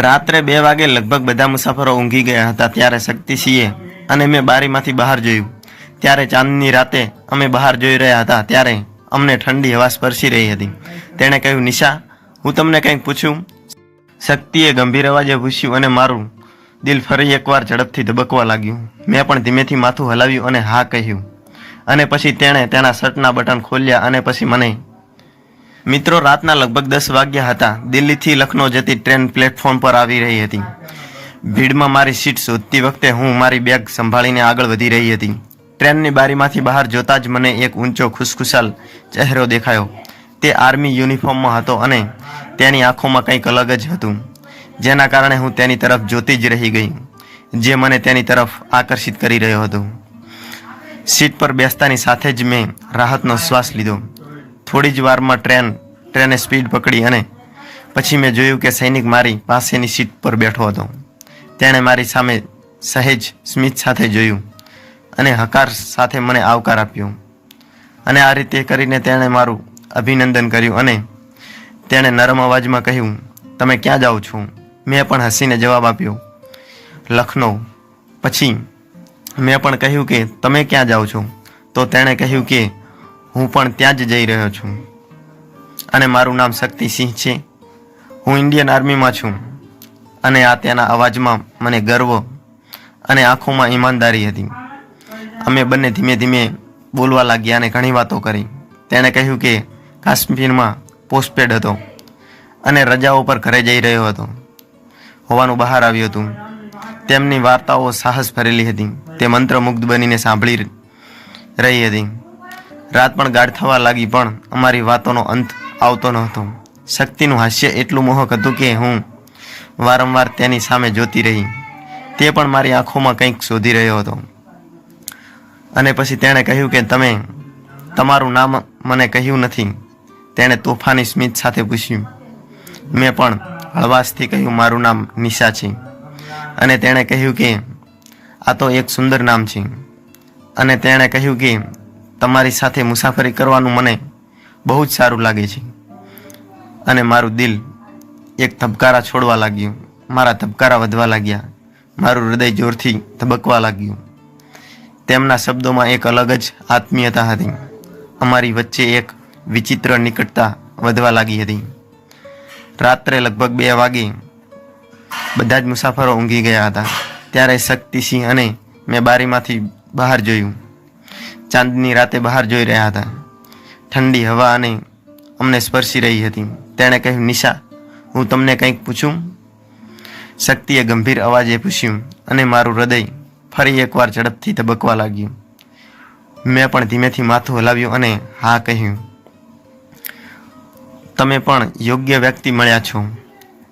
રાત્રે 2 વાગે લગભગ બધા મુસાફરો ઊંઘી ગયા હતા ત્યારે શક્તિસિંહે અને મેં બારીમાંથી બહાર જોયું ત્યારે ચાંદની રાતે અમે બહાર જોઈ રહ્યા હતા ત્યારે અમને ઠંડી હવા સ્પર્શી રહી હતી. તેણે કહ્યું, નિશા, હું તમને કંઈક પૂછું? શક્તિએ ગંભીર અવાજે પૂછ્યું અને મારું દિલ ફરી એકવાર ઝડપથી ધબકવા લાગ્યું. મેં પણ ધીમેથી માથું હલાવ્યું અને હા કહ્યું. અને પછી તેણે તેના શર્ટના બટન ખોલ્યા અને પછી મને. મિત્રો, રાતના લગભગ 10 વાગ્યા હતા. દિલ્હીથી લખનૌ જતી ટ્રેન પ્લેટફોર્મ પર આવી રહી હતી. ભીડમાં મારી સીટ શોધતી વખતે હું મારી બેગ સંભાળીને આગળ વધી રહી હતી. ટ્રેનની બારીમાંથી બહાર જોતા જ મને એક ઊંચો ખુશખુશાલ ચહેરો દેખાયો. તે આર્મી યુનિફોર્મમાં હતો અને તેની આંખોમાં કંઈક અલગ જ હતું, જેના કારણે હું તેની તરફ જોતી જ રહી ગઈ, જે મને તેની તરફ આકર્ષિત કરી રહ્યો હતો. સીટ પર બેસતાની સાથે જ મેં રાહતનો શ્વાસ લીધો. થોડી જ વારમાં ટ્રેને સ્પીડ પકડી અને પછી મેં જોયું કે સૈનિક મારી પાસેની સીટ પર બેઠો હતો. તેણે મારી સામે સહેજ સ્મિત સાથે જોયું અને હકાર સાથે મને આવકાર આપ્યો. અને આ રીતે કરીને તેણે મારું અભિનંદન કર્યું અને તેણે નરમ અવાજમાં કહ્યું, તમે ક્યાં જાઓ છો? મેં પણ હસીને જવાબ આપ્યો, લખનૌ. પછી મેં પણ કહ્યું કે તમે ક્યાં જાઓ છો? તો તેણે કહ્યું કે હું પણ ત્યાં જ જઈ રહ્યો છું અને મારું નામ શક્તિસિંહ છે. હું ઇન્ડિયન આર્મીમાં છું. અને આ તેના અવાજમાં મને ગર્વ અને આંખોમાં ઈમાનદારી હતી. અમે બંને ધીમે ધીમે બોલવા લાગ્યા અને ઘણી વાતો કરી. તેણે કહ્યું કે કાશ્મીરમાં પોસ્ટપેડ હતો અને રજાઓ પર ઘરે જઈ રહ્યો હતો હોવાનું બહાર આવ્યું હતું. તેમની વાર્તાઓ સાહસ ભરેલી હતી. તે મંત્રમુગ્ધ બનીને સાંભળી રહી હતી. રાત પણ ગાઢ થવા લાગી પણ અમારી વાતોનો અંત આવતો નહોતો. શક્તિનું હાસ્ય એટલું મોહક હતું કે હું વારંવાર તેની સામે જોતી રહી. તે પણ મારી આંખોમાં કંઈક શોધી રહ્યો હતો. અને પછી તેણે કહ્યું કે તમે તમારું નામ મને કહ્યું નથી. તેણે તોફાની સ્મિત સાથે પૂછ્યું. મેં પણ હળવાશથી કહ્યું, મારું નામ નિશા છે. અને તેણે કહ્યું કે આ તો એક સુંદર નામ છે. અને તેણે કહ્યું કે તમારી સાથે મુસાફરી કરવાનું મને બહુ જ સારું લાગે છે. અને મારું દિલ એક ધબકારા છોડવા લાગ્યું. મારા ધબકારા વધવા લાગ્યા. મારું હૃદય જોરથી ધબકવા લાગ્યું. તેમના શબ્દોમાં એક અલગ જ આત્મીયતા હતી. અમારી વચ્ચે એક વિચિત્ર નિકટતા વધવા લાગી હતી. રાત્રે લગભગ 2 વાગે બધા જ મુસાફરો ઊંઘી ગયા હતા ત્યારે શક્તિસિંહ અને મેં બારીમાંથી બહાર જોયું. ચાંદની રાતે બહાર જોઈ રહ્યા હતા. ઠંડી હવા અને અમને સ્પર્શી રહી હતી. તેણે કહ્યું, નિશા, હું તમને કંઈક પૂછું? શક્તિએ ગંભીર અવાજે પૂછ્યું અને મારું હૃદય ફરી એકવાર ઝડપથી ધબકવા લાગ્યું. મેં પણ ધીમેથી માથું હલાવ્યું અને હા કહ્યું. તમે પણ યોગ્ય વ્યક્તિ મળ્યા છો.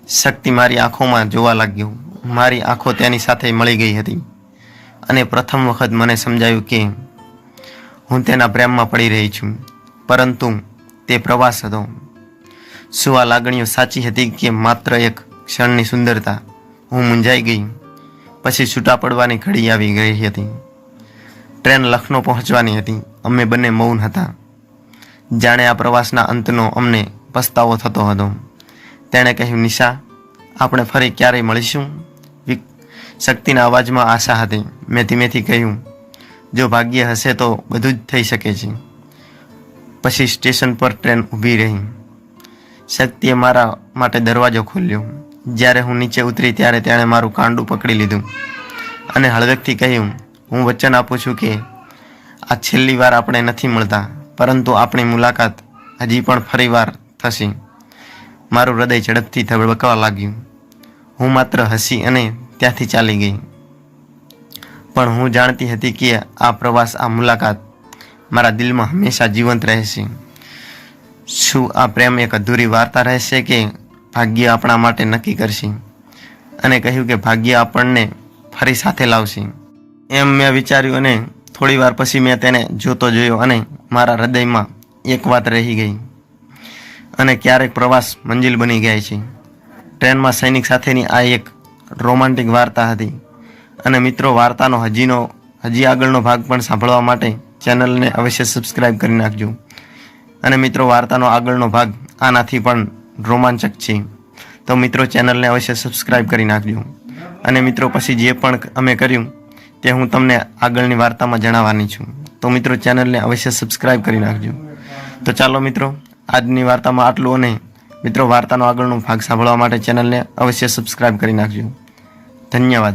શક્તિ મારી આંખોમાં જોવા લાગ્યો. મારી આંખો તેની સાથે મળી ગઈ હતી અને પ્રથમ વખત મને સમજાયું કે હું તેના પ્રેમમાં પડી રહી છું. પરંતુ તે પ્રવાસ હતો. શું આ લાગણીઓ સાચી હતી કે માત્ર એક ક્ષણની સુંદરતા? હું મૂંઝાઈ ગઈ. પછી છૂટા પડવાની ઘડી આવી ગઈ હતી. ટ્રેન લખનૌ પહોંચવાની હતી. અમે બંને મૌન હતા, જાણે આ પ્રવાસના અંતનો અમને પસ્તાવો થતો હતો. તેણે કહ્યું, નિશા, આપણે ફરી ક્યારેય મળીશું? શક્તિના અવાજમાં આશા હતી. મેં ધીમેથી કહ્યું, જો ભાગ્ય હશે તો બધું જ થઈ શકે છે. પછી સ્ટેશન પર ટ્રેન ઊભી રહી. શક્તિએ મારા માટે દરવાજો ખોલ્યો. જ્યારે હું નીચે ઉતરી ત્યારે તેણે મારું કાંડું પકડી લીધું અને હળવેકથી કહ્યું, હું વચન આપું છું કે આ છેલ્લી વાર આપણે નથી મળતા, પરંતુ આપણી મુલાકાત હજી પણ ફરી વાર થશે. મારું હૃદય ઝડપથી ધબકવા લાગ્યું. હું માત્ર હસી અને ત્યાંથી ચાલી ગઈ. પણ હું જાણતી હતી કે આ પ્રવાસ, આ મુલાકાત મારા દિલમાં હંમેશા જીવંત રહેશે. શું આ પ્રેમ એક અધૂરી વાર્તા રહેશે કે ભાગ્ય આપણા માટે નક્કી કરશે? અને કહ્યું કે ભાગ્ય આપણને ફરી સાથે લાવશે. એમ મેં વિચાર્યું અને થોડી વાર પછી મેં તેને જોતો જોયો અને મારા હૃદયમાં એક વાત રહી ગઈ. અને ક્યારેક પ્રવાસ મંજિલ બની જાય છે. ટ્રેનમાં સૈનિક સાથેની આ એક રોમાન્ટિક વાર્તા હતી. અને મિત્રો, વાર્તાનો હજી આગળનો ભાગ પણ સાંભળવા માટે ચેનલને અવશ્ય સબસ્ક્રાઈબ કરી નાખજો. અને મિત્રો, વાર્તાનો આગળનો ભાગ આનાથી પણ રોમાંચક છે. તો મિત્રો ચેનલને અવશ્ય સબસ્ક્રાઈબ કરી નાખજો. અને મિત્રો પછી જે પણ અમે કર્યું તે હું તમને આગળની વાર્તામાં જણાવવાની છું. તો મિત્રો ચેનલને અવશ્ય સબસ્ક્રાઈબ કરી નાખજો. તો ચાલો મિત્રો, આજની વાર્તામાં આટલું. અને મિત્રો વાર્તાનો આગળનો ભાગ સાંભળવા માટે ચેનલને અવશ્ય સબસ્ક્રાઈબ કરી નાખજો. ધન્યવાદ.